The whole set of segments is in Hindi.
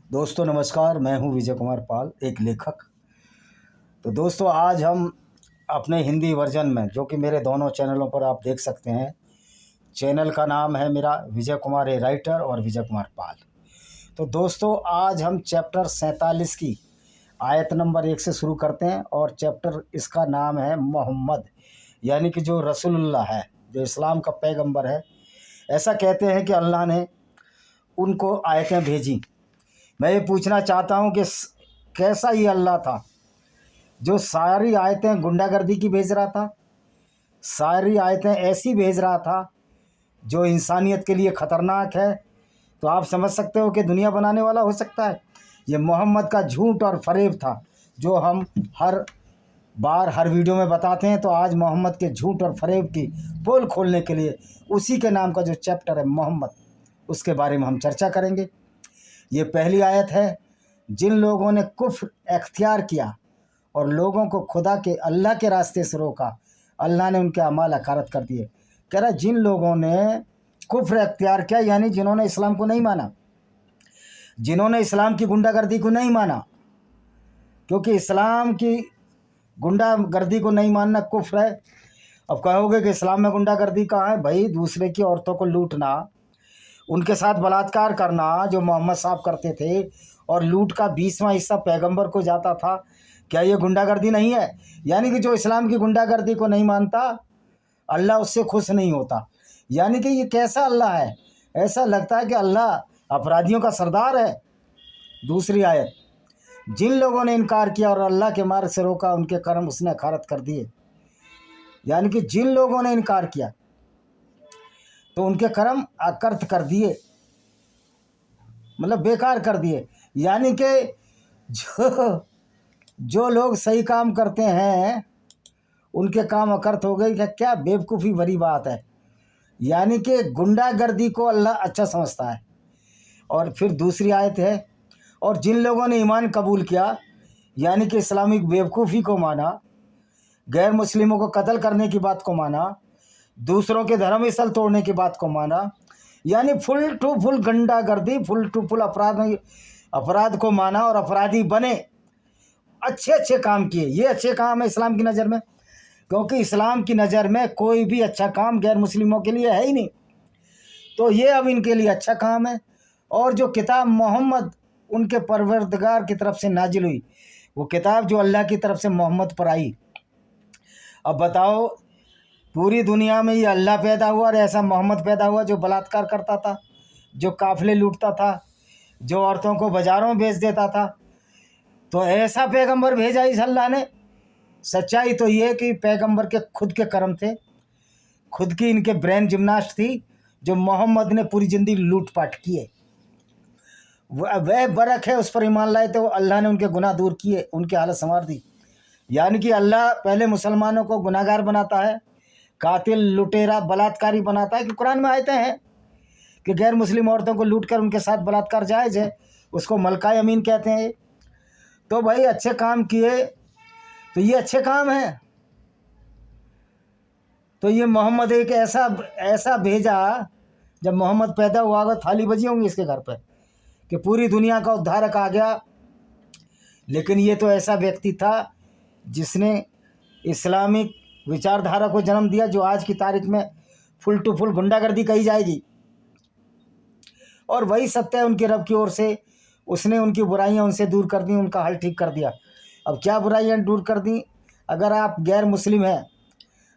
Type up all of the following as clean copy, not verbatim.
दोस्तों नमस्कार, मैं हूं विजय कुमार पाल, एक लेखक। तो दोस्तों आज हम अपने हिंदी वर्जन में, जो कि मेरे दोनों चैनलों पर आप देख सकते हैं, चैनल का नाम है मेरा विजय कुमार ए राइटर और विजय कुमार पाल। तो दोस्तों आज हम चैप्टर 47 की आयत नंबर 1 से शुरू करते हैं और चैप्टर इसका नाम है मोहम्मद, यानी कि जो रसूलुल्लाह है, जो इस्लाम का पैगंबर है। ऐसा कहते हैं कि अल्लाह ने उनको आयतें भेजी। मैं ये पूछना चाहता हूँ कि कैसा ये अल्लाह था जो सारी आयतें गुंडागर्दी की भेज रहा था, सारी आयतें ऐसी भेज रहा था जो इंसानियत के लिए ख़तरनाक है। तो आप समझ सकते हो कि दुनिया बनाने वाला हो सकता है। ये मोहम्मद का झूठ और फरेब था जो हम हर बार हर वीडियो में बताते हैं। तो आज मोहम्मद के झूठ और फरेब की पोल खोलने के लिए उसी के नाम का जो चैप्टर है मोहम्मद, उसके बारे में हम चर्चा करेंगे। ये पहली आयत है। जिन लोगों ने कुफ्र अख्तियार किया और लोगों को खुदा के अल्लाह के रास्ते से रोका, अल्लाह ने उनके अमाल अकारत कर दिए। कह रहा जिन लोगों ने कुफ्र अख्तियार किया, यानी जिन्होंने इस्लाम को नहीं माना, जिन्होंने इस्लाम की गुंडागर्दी को नहीं माना, क्योंकि इस्लाम की गुंडागर्दी को नहीं मानना कुफ्र है। अब कहोगे कि इस्लाम में गुंडागर्दी कहाँ है? भाई, दूसरे की औरतों को लूटना, उनके साथ बलात्कार करना जो मोहम्मद साहब करते थे, और लूट का 20वां हिस्सा पैगंबर को जाता था, क्या ये गुंडागर्दी नहीं है? यानी कि जो इस्लाम की गुंडागर्दी को नहीं मानता, अल्लाह उससे खुश नहीं होता। यानी कि ये कैसा अल्लाह है? ऐसा लगता है कि अल्लाह अपराधियों का सरदार है। दूसरी आयत, जिन लोगों ने इनकार किया और अल्लाह के मार्ग से रोका, उनके कर्म उसने अखारत कर दिए। यानी कि जिन लोगों ने इनकार किया तो उनके कर्म अकर्त कर दिए, मतलब बेकार कर दिए। यानी कि जो लोग सही काम करते हैं उनके काम अकर्त हो गए। क्या बेवकूफ़ी भरी बात है। यानी कि गुंडागर्दी को अल्लाह अच्छा समझता है। और फिर दूसरी आयत है, और जिन लोगों ने ईमान कबूल किया, यानी कि इस्लामिक बेवकूफ़ी को माना, गैर मुस्लिमों को कत्ल करने की बात को माना, दूसरों के धर्म स्थल तोड़ने की बात को माना, यानी फुल टू फुल गुंडागर्दी, फुल टू फुल अपराध को माना और अपराधी बने, अच्छे अच्छे काम किए। ये अच्छे काम है इस्लाम की नज़र में, क्योंकि इस्लाम की नज़र में कोई भी अच्छा काम गैर मुस्लिमों के लिए है ही नहीं। तो ये अब इनके लिए अच्छा काम है। और जो किताब मोहम्मद उनके परवरदिगार की तरफ से नाजिल हुई, वो किताब जो अल्लाह की तरफ से मोहम्मद पर आई। अब बताओ, पूरी दुनिया में ये अल्लाह पैदा हुआ और ऐसा मोहम्मद पैदा हुआ जो बलात्कार करता था, जो काफिले लूटता था, जो औरतों को बाज़ारों में बेच देता था। तो ऐसा पैगंबर भेजा इस अल्लाह ने। सच्चाई तो ये कि पैगंबर के खुद के कर्म थे, खुद की इनके ब्रेन जिम्नास्ट थी, जो मोहम्मद ने पूरी ज़िंदगी लूटपाट किए। वह बरक है उस पर ईमान लाए तो अल्लाह ने उनके गुनाह दूर किए, उनकी हालत संवार दी। यानी कि अल्लाह पहले मुसलमानों को गुनाहगार बनाता है, कातिल, लुटेरा, बलात्कारी बनाता है। कि कुरान में आयते हैं कि गैर मुस्लिम औरतों को लूट कर उनके साथ बलात्कार जायज़ है, उसको मलका यमीन कहते हैं। तो भाई अच्छे काम किए तो ये अच्छे काम हैं। तो ये मोहम्मद एक ऐसा भेजा, जब मोहम्मद पैदा हुआ होगा थाली बजी होंगी इसके घर पर कि पूरी दुनिया का उद्धारक आ गया। लेकिन ये तो ऐसा व्यक्ति था जिसने इस्लामिक विचारधारा को जन्म दिया, जो आज की तारीख में फुल टू फुल गुंडागर्दी कही जाएगी। और वही सत्य है उनके रब की ओर से। उसने उनकी बुराइयां उनसे दूर कर दी, उनका हाल ठीक कर दिया। अब क्या बुराइयां दूर कर दी? अगर आप गैर मुस्लिम हैं,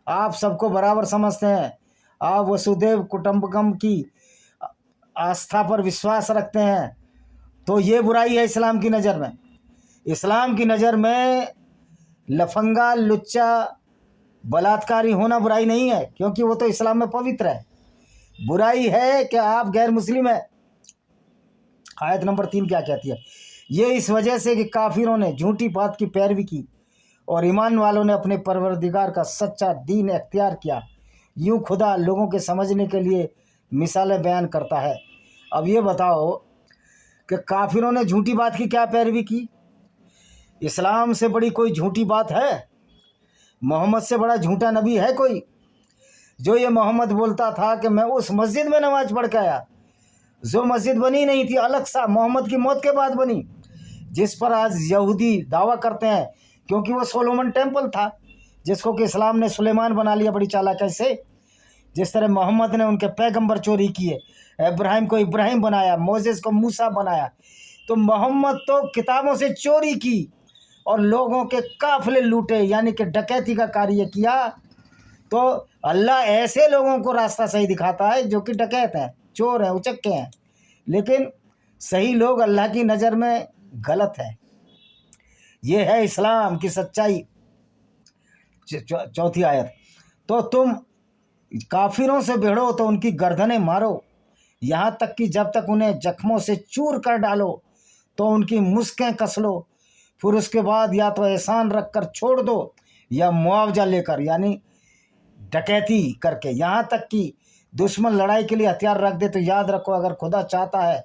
आप सबको बराबर समझते हैं, आप वसुदेव कुटुंबकम की आस्था पर विश्वास रखते हैं, तो ये बुराई है इस्लाम की नज़र में। इस्लाम की नज़र में लफंगा, लुच्चा, बलात्कारी होना बुराई नहीं है, क्योंकि वो तो इस्लाम में पवित्र है। बुराई है कि आप गैर मुस्लिम हैं। आयत नंबर 3 क्या कहती है? ये इस वजह से कि काफिरों ने झूठी बात की पैरवी की और ईमान वालों ने अपने परवरदिगार का सच्चा दीन अख्तियार किया। यूँ खुदा लोगों के समझने के लिए मिसालें बयान करता है। अब ये बताओ कि काफिरों ने झूठी बात की क्या पैरवी की? इस्लाम से बड़ी कोई झूठी बात है? मोहम्मद से बड़ा झूठा नबी है कोई? जो ये मोहम्मद बोलता था कि मैं उस मस्जिद में नमाज़ पढ़ के आया, जो मस्जिद बनी नहीं थी, अलग सा मोहम्मद की मौत के बाद बनी, जिस पर आज यहूदी दावा करते हैं, क्योंकि वो सोलोमन टेम्पल था जिसको कि इस्लाम ने सुलेमान बना लिया बड़ी चालाकी से। जिस तरह मोहम्मद ने उनके पैगंबर चोरी किए, इब्राहिम को इब्राहिम बनाया, मोसेस को मूसा बनाया, तो मोहम्मद तो किताबों से चोरी की और लोगों के काफिले लूटे, यानी कि डकैती का कार्य किया। तो अल्लाह ऐसे लोगों को रास्ता सही दिखाता है जो कि डकैत हैं, चोर हैं, उचक्के हैं, लेकिन सही लोग अल्लाह की नज़र में गलत है। ये है इस्लाम की सच्चाई। चौथी आयत, तो तुम काफिरों से भिड़ो तो उनकी गर्दनें मारो, यहाँ तक कि जब तक उन्हें जख्मों से चूर कर डालो तो उनकी मुस्कें कस लो, फिर उसके बाद या तो एहसान रख कर छोड़ दो या मुआवजा लेकर, यानी डकैती करके। यहाँ तक कि दुश्मन लड़ाई के लिए हथियार रख दे तो याद रखो, अगर खुदा चाहता है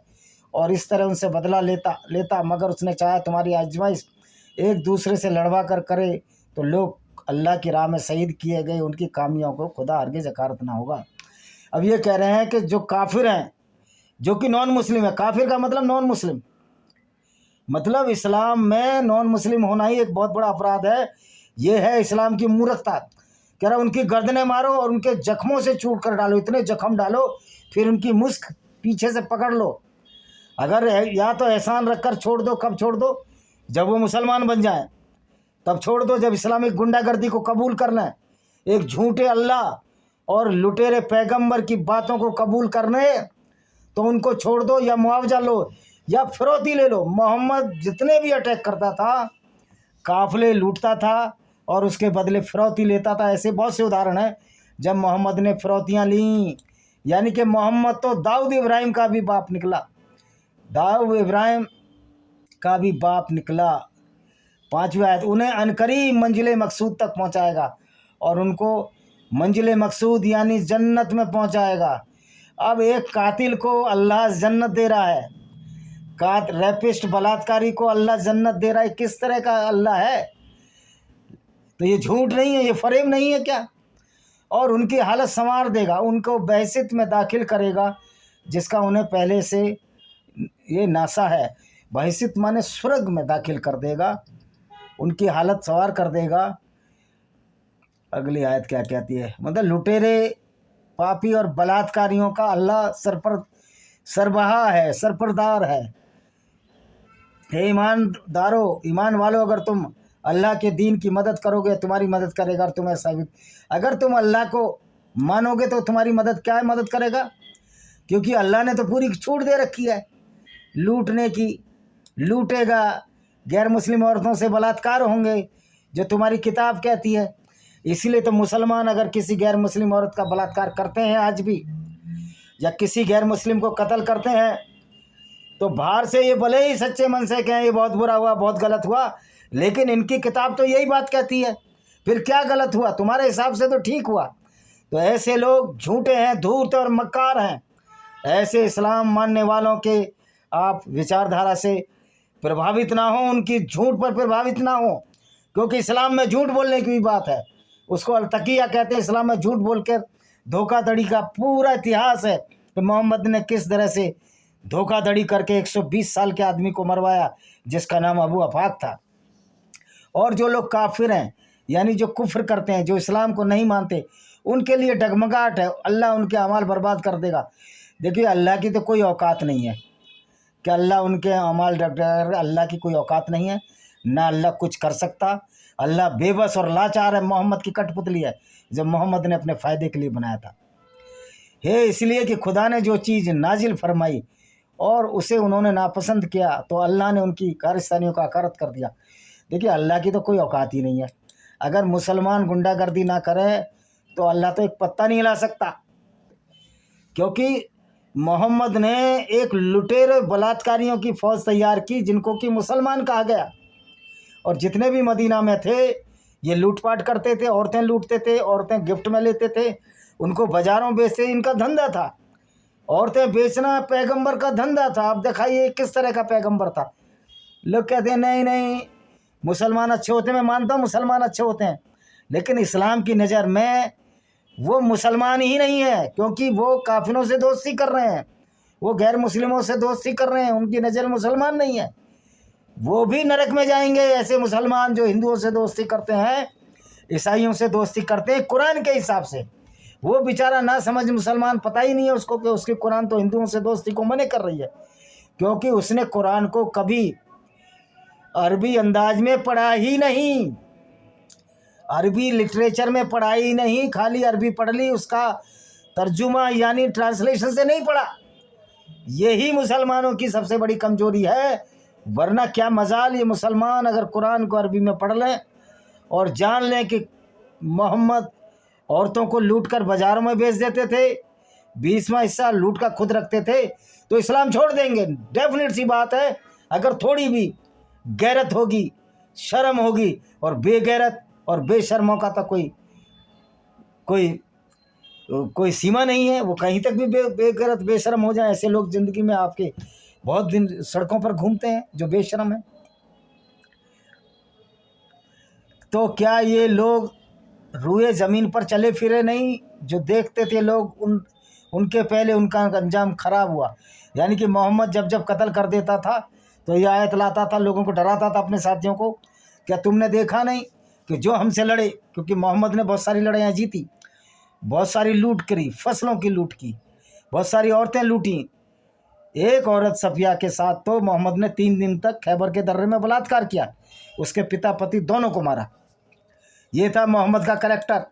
और इस तरह उनसे बदला लेता मगर उसने चाहा तुम्हारी आजमाइश एक दूसरे से लड़वा कर करे, तो लोग अल्लाह की राह में शहीद किए गए उनकी कामियों को खुदा हरगिज़ हकारत ना होगा। अब ये कह रहे हैं कि जो काफिर हैं, जो कि नॉन मुस्लिम है, काफिर का मतलब नॉन मुस्लिम, मतलब इस्लाम में नॉन मुस्लिम होना ही एक बहुत बड़ा अपराध है। ये है इस्लाम की मूर्खता। कह रहा उनकी गर्दनें मारो और उनके जख्मों से चूट कर डालो, इतने जख्म डालो फिर उनकी मुस्क पीछे से पकड़ लो। अगर या तो एहसान रख कर छोड़ दो, कब छोड़ दो? जब वो मुसलमान बन जाए तब छोड़ दो, जब इस्लामिक गुंडागर्दी को कबूल करना है, एक झूठे अल्लाह और लुटेरे पैगंबर की बातों को कबूल करने, तो उनको छोड़ दो या मुआवजा लो या फिरौती ले लो। मोहम्मद जितने भी अटैक करता था, काफिले लूटता था और उसके बदले फिरौती लेता था। ऐसे बहुत से उदाहरण हैं जब मोहम्मद ने फिरौतियाँ लीं, यानी कि मोहम्मद तो दाऊद इब्राहिम का भी बाप निकला, दाऊद इब्राहिम का भी बाप निकला। 5वीं आयत, उन्हें अनकरीब मंजिल मकसूद तक पहुंचाएगा और उनको मंजिल मकसूद यानी जन्नत में पहुंचाएगा। अब एक कातिल को अल्लाह जन्नत दे रहा है, रेपिस्ट बलात्कारी को अल्लाह जन्नत दे रहा है, किस तरह का अल्लाह है? तो ये झूठ नहीं है, ये फरेब नहीं है क्या? और उनकी हालत संवार देगा, उनको बहसित में दाखिल करेगा जिसका उन्हें पहले से ये नासा है। बहसित माने स्वर्ग में दाखिल कर देगा, उनकी हालत सवार कर देगा। अगली आयत क्या कहती है? मतलब लुटेरे, पापी और बलात्कारियों का अल्लाह सरबराह है, सरपरदार है। हे ईमानदारो, ईमान वालों, अगर तुम अल्लाह के दीन की मदद करोगे तुम्हारी मदद करेगा और तुम्हें साबित, अगर तुम अल्लाह को मानोगे तो तुम्हारी मदद क्या है? मदद करेगा, क्योंकि अल्लाह ने तो पूरी छूट दे रखी है लूटने की। लूटेगा, गैर मुस्लिम औरतों से बलात्कार होंगे जो तुम्हारी किताब कहती है। इसीलिए तो मुसलमान अगर किसी गैर मुस्लिम औरत का बलात्कार करते हैं आज भी, या किसी गैर मुस्लिम को कत्ल करते हैं, तो बाहर से ये भले ही सच्चे मन से कहें ये बहुत बुरा हुआ, बहुत गलत हुआ, लेकिन इनकी किताब तो यही बात कहती है। फिर क्या गलत हुआ? तुम्हारे हिसाब से तो ठीक हुआ। तो ऐसे लोग झूठे हैं, धूर्त और मक्कार हैं। ऐसे इस्लाम मानने वालों के आप विचारधारा से प्रभावित ना हो, उनकी झूठ पर प्रभावित ना हो, क्योंकि इस्लाम में झूठ बोलने की भी बात है। उसको अलतकिया कहते हैं। इस्लाम में झूठ बोलकर धोखाधड़ी का पूरा इतिहास है कि मोहम्मद ने किस तरह से धोखाधड़ी करके 120 साल के आदमी को मरवाया जिसका नाम अबू अफाक था। और जो लोग काफिर हैं, यानी जो कुफ्र करते हैं, जो इस्लाम को नहीं मानते, उनके लिए डगमगाहट है, अल्लाह उनके अमाल बर्बाद कर देगा। देखिए, अल्लाह की तो कोई औकात नहीं है कि अल्लाह उनके अमाल अल्लाह की कोई औकात नहीं है, ना अल्लाह कुछ कर सकता। अल्लाह बेबस और लाचार है, मोहम्मद की कठपुतली है जो मोहम्मद ने अपने फ़ायदे के लिए बनाया था। हे इसलिए कि खुदा ने जो चीज़ नाजिल फरमाई और उसे उन्होंने नापसंद किया, तो अल्लाह ने उनकी कारस्तानियों का हकारत कर दिया। देखिए, अल्लाह की तो कोई औकात ही नहीं है। अगर मुसलमान गुंडागर्दी ना करे तो अल्लाह तो एक पत्ता नहीं हिला सकता, क्योंकि मोहम्मद ने एक लुटेरे बलात्कारियों की फ़ौज तैयार की जिनको कि मुसलमान कहा गया। और जितने भी मदीना में थे ये लूटपाट करते थे, औरतें लूटते थे, औरतें गिफ्ट में लेते थे, उनको बाज़ारों बेचते, इनका धंधा था। औरतें बेचना पैगंबर का धंधा था। अब दिखाइए किस तरह का पैगंबर था। लोग कहते हैं नहीं नहीं मुसलमान अच्छे होते हैं, मैं मानता हूँ मुसलमान अच्छे होते हैं, लेकिन इस्लाम की नज़र में वो मुसलमान ही नहीं है, क्योंकि वो काफिरों से दोस्ती कर रहे हैं, वो गैर मुस्लिमों से दोस्ती कर रहे हैं, उनकी नज़र मुसलमान नहीं है, वो भी नरक में जाएंगे। ऐसे मुसलमान जो हिंदुओं से दोस्ती करते हैं, ईसाइयों से दोस्ती करते हैं कुरान के हिसाब से, वो बेचारा ना समझ मुसलमान, पता ही नहीं है उसको कि उसकी कुरान तो हिंदुओं से दोस्ती को मना कर रही है, क्योंकि उसने कुरान को कभी अरबी अंदाज में पढ़ा ही नहीं, अरबी लिटरेचर में पढ़ा ही नहीं, खाली अरबी पढ़ ली, उसका तर्जुमा यानी ट्रांसलेशन से नहीं पढ़ा। यही मुसलमानों की सबसे बड़ी कमजोरी है। वरना क्या मजाल, ये मुसलमान अगर कुरान को अरबी में पढ़ लें और जान लें कि मोहम्मद औरतों को लूट कर बाज़ारों में बेच देते थे, 20वां हिस्सा लूट का खुद रखते थे, तो इस्लाम छोड़ देंगे। डेफिनेट सी बात है, अगर थोड़ी भी गैरत होगी, शर्म होगी, और बेगैरत और बेशर्मों का तो कोई सीमा नहीं है, वो कहीं तक भी बेगैरत बेशर्म हो जाए। ऐसे लोग ज़िंदगी में आपके बहुत दिन सड़कों पर घूमते हैं जो बेशर्म हैं। तो क्या ये लोग रुए ज़मीन पर चले फिरे नहीं? जो देखते थे लोग, उनके पहले उनका अंजाम खराब हुआ। यानी कि मोहम्मद जब जब कत्ल कर देता था तो ये आयत लाता था, लोगों को डराता था अपने साथियों को, क्या तुमने देखा नहीं कि जो हमसे लड़े, क्योंकि मोहम्मद ने बहुत सारी लड़ाइयाँ जीती, बहुत सारी लूट करी, फसलों की लूट की, बहुत सारी औरतें लूटी। एक औरत सफिया के साथ तो मोहम्मद ने 3 दिन तक खैबर के दर्रे में बलात्कार किया, उसके पिता पति दोनों को मारा। ये था मोहम्मद का करैक्टर।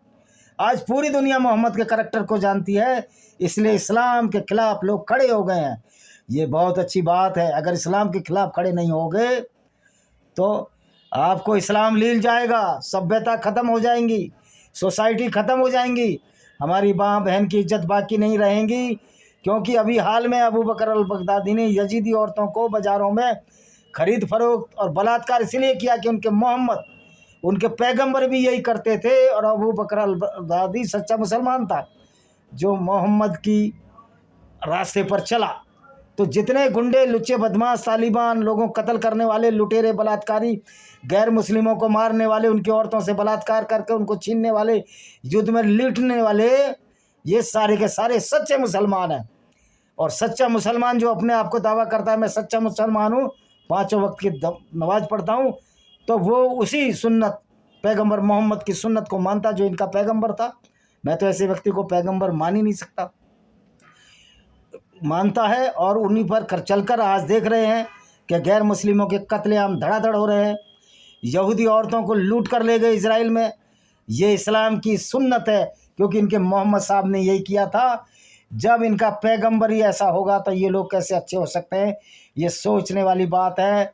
आज पूरी दुनिया मोहम्मद के करैक्टर को जानती है, इसलिए इस्लाम के खिलाफ लोग खड़े हो गए हैं। ये बहुत अच्छी बात है। अगर इस्लाम के खिलाफ खड़े नहीं होगे तो आपको इस्लाम लील जाएगा, सभ्यता ख़त्म हो जाएंगी, सोसाइटी ख़त्म हो जाएंगी, हमारी माँ बहन की इज्जत बाकी नहीं रहेंगी। क्योंकि अभी हाल में अबू बकर अल बगदादी ने यजीदी औरतों को बाज़ारों में ख़रीद फरोख्त और बलात्कार इसलिए किया कि उनके मोहम्मद, उनके पैगंबर भी यही करते थे। और अबू बकर अल बगदादी सच्चा मुसलमान था जो मोहम्मद की रास्ते पर चला। तो जितने गुंडे, लुच्चे, बदमाश, तालिबान, लोगों को कत्ल करने वाले, लुटेरे, बलात्कारी, गैर मुस्लिमों को मारने वाले, उनकी औरतों से बलात्कार करके उनको छीनने वाले, युद्ध में लूटने वाले, ये सारे के सारे सच्चे मुसलमान हैं। और सच्चा मुसलमान जो अपने आप को दावा करता है मैं सच्चा मुसलमान हूँ, 5 वक्त की नमाज पढ़ता हूँ, तो वो उसी सुन्नत, पैगंबर मोहम्मद की सुन्नत को मानता जो इनका पैगंबर था। मैं तो ऐसे व्यक्ति को पैगंबर मान ही नहीं सकता, मानता है। और उन्हीं पर चलकर आज देख रहे हैं कि गैर मुस्लिमों के कत्लेआम धड़ाधड़ हो रहे हैं। यहूदी औरतों को लूट कर ले गए इजराइल में। ये इस्लाम की सुन्नत है, क्योंकि इनके मोहम्मद साहब ने यही किया था। जब इनका पैगंबर ही ऐसा होगा तो ये लोग कैसे अच्छे हो सकते हैं? ये सोचने वाली बात है।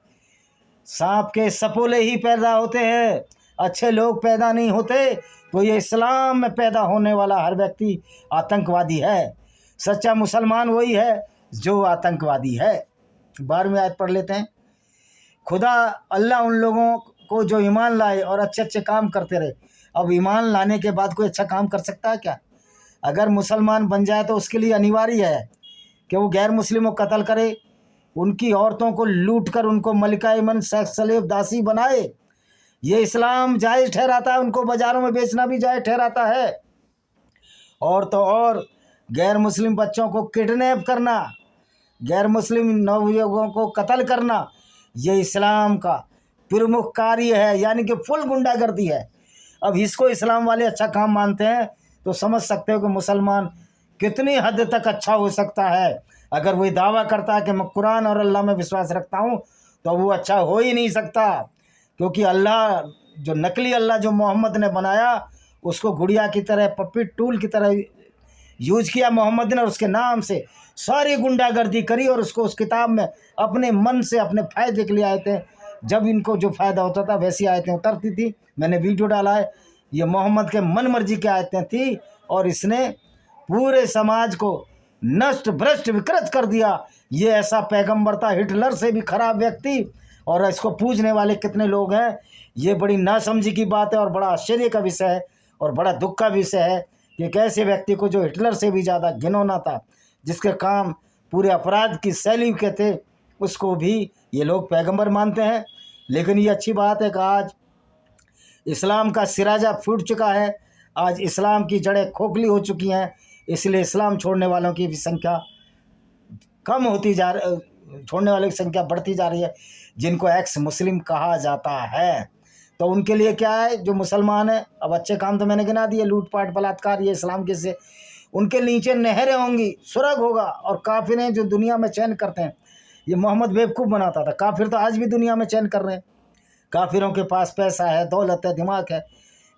सांप के सपोले ही पैदा होते हैं, अच्छे लोग पैदा नहीं होते। तो ये इस्लाम में पैदा होने वाला हर व्यक्ति आतंकवादी है। सच्चा मुसलमान वही है जो आतंकवादी है। 12वीं आयत पढ़ लेते हैं। खुदा अल्लाह उन लोगों को जो ईमान लाए और अच्छे अच्छे काम करते रहे। अब ईमान लाने के बाद कोई अच्छा काम कर सकता है क्या? अगर मुसलमान बन जाए तो उसके लिए अनिवार्य है कि वो गैर मुस्लिमों को कत्ल करे, उनकी औरतों को लूट कर उनको मलिका-ए-मन, सेक्स स्लेव, दासी बनाए। ये इस्लाम जायज़ ठहराता है, उनको बाज़ारों में बेचना भी जायज़ ठहराता है। और तो और गैर मुस्लिम बच्चों को किडनैप करना, गैर मुस्लिम नवयुवकों को कत्ल करना, ये इस्लाम का प्रमुख कार्य है, यानी कि फुल गुंडागर्दी है। अब इसको इस्लाम वाले अच्छा काम मानते हैं तो समझ सकते हो कि मुसलमान कितनी हद तक अच्छा हो सकता है। अगर वही दावा करता है कि मैं कुरान और अल्लाह में विश्वास रखता हूँ, तो वो अच्छा हो ही नहीं सकता। क्योंकि अल्लाह, जो नकली अल्लाह जो मोहम्मद ने बनाया, उसको गुड़िया की तरह, पपिट टूल की तरह यूज किया मोहम्मद ने, और उसके नाम से सारी गुंडागर्दी करी। और उसको उस किताब में अपने मन से, अपने फ़ायदे के लिए आए थे। जब इनको जो फ़ायदा होता था वैसी आयतें उतरती थी। मैंने वीडियो डाला है, ये मोहम्मद के मन मर्जी की आयतें थी, और इसने पूरे समाज को नष्ट भ्रष्ट विकृत कर दिया। ये ऐसा पैगंबर था, हिटलर से भी खराब व्यक्ति, और इसको पूजने वाले कितने लोग हैं। ये बड़ी नासमझी की बात है और बड़ा आश्चर्य का विषय है और बड़ा दुख का विषय है कि एक ऐसे व्यक्ति को जो हिटलर से भी ज़्यादा घिनौना था, जिसके काम पूरे अपराध की शैली के थे, उसको भी ये लोग पैगंबर मानते हैं। लेकिन ये अच्छी बात है कि आज इस्लाम का सिराजा फूट चुका है, आज इस्लाम की जड़ें खोखली हो चुकी हैं, इसलिए इस्लाम छोड़ने वालों की भी संख्या कम होती छोड़ने वालों की संख्या बढ़ती जा रही है, जिनको एक्स मुस्लिम कहा जाता है। तो उनके लिए क्या है, जो मुसलमान है, अब अच्छे काम तो मैंने गिना दिए, लूटपाट बलात्कार, ये इस्लाम के से उनके नीचे नहरें होंगी, स्वर्ग होगा। और काफिर हैं जो दुनिया में चैन करते हैं, ये मोहम्मद बेवकूफ़ बनाता था। काफिर तो आज भी दुनिया में चैन कर रहे हैं। काफिरों के पास पैसा है, दौलत है, दिमाग है।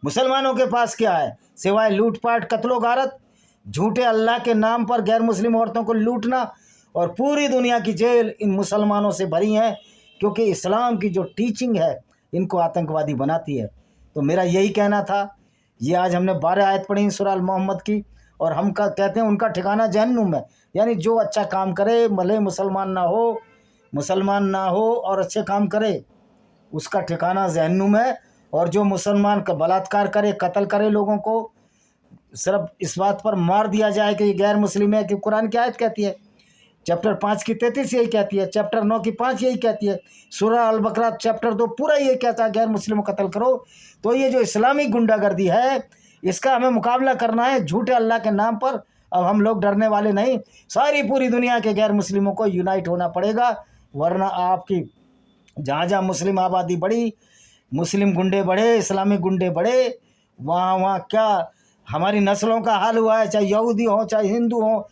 मुसलमानों के पास क्या है, सिवाय लूटपाट, कत्लो गारत, झूठे अल्लाह के नाम पर गैर मुस्लिम औरतों को लूटना। और पूरी दुनिया की जेल इन मुसलमानों से भरी है, क्योंकि इस्लाम की जो टीचिंग है इनको आतंकवादी बनाती है। तो मेरा यही कहना था। ये आज हमने 12 आयत पढ़ी सूरह मोहम्मद की, और हम कहते हैं उनका ठिकाना जहन्नुम है। यानी जो अच्छा काम करे, भले मुसलमान ना हो और अच्छे काम करे, उसका ठिकाना जहन्नुम है। और जो मुसलमान का बलात्कार करे, कत्ल करे लोगों को, सिर्फ इस बात पर मार दिया जाए कि ये गैर मुस्लिम है, कि कुरान की आयत कहती है, चैप्टर 5 की 33 यही कहती है, चैप्टर 9 की 5 यही कहती है, सूरह अल बकरा चैप्टर 2 पूरा ये कहता है गैर मुस्लिम को कत्ल करो। तो ये जो इस्लामी गुंडागर्दी है, इसका हमें मुकाबला करना है झूठे अल्लाह के नाम पर। अब हम लोग डरने वाले नहीं, सारी पूरी दुनिया के गैर मुस्लिमों को यूनाइट होना पड़ेगा, वरना आपकी जहाँ जहाँ मुस्लिम आबादी बढ़ी, मुस्लिम गुंडे बढ़े, इस्लामिक गुंडे बढ़े, वहाँ क्या हमारी नस्लों का हाल हुआ है। चाहे यहूदी हो, चाहे हिंदू हो,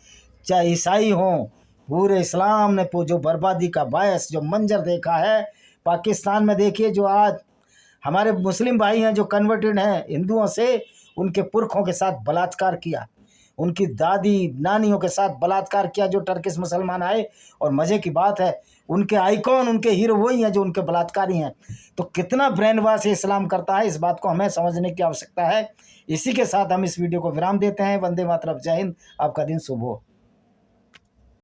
चाहे ईसाई हो, पूरे इस्लाम ने जो बर्बादी का बायस जो मंजर देखा है पाकिस्तान में। देखिए जो आज हमारे मुस्लिम भाई हैं जो कन्वर्टेड हैं हिंदुओं से, उनके पुरखों के साथ बलात्कार किया, उनकी दादी नानियों के साथ बलात्कार किया जो टर्किश मुसलमान आए। और मज़े की बात है, उनके आइकॉन, उनके हीरो वही हैं जो उनके बलात्कारी हैं। तो कितना ब्रेन वॉश इस्लाम करता है, इस बात को हमें समझने की आवश्यकता है। इसी के साथ हम इस वीडियो को विराम देते हैं। वंदे मातरम, जय हिंद, आपका दिन शुभ हो।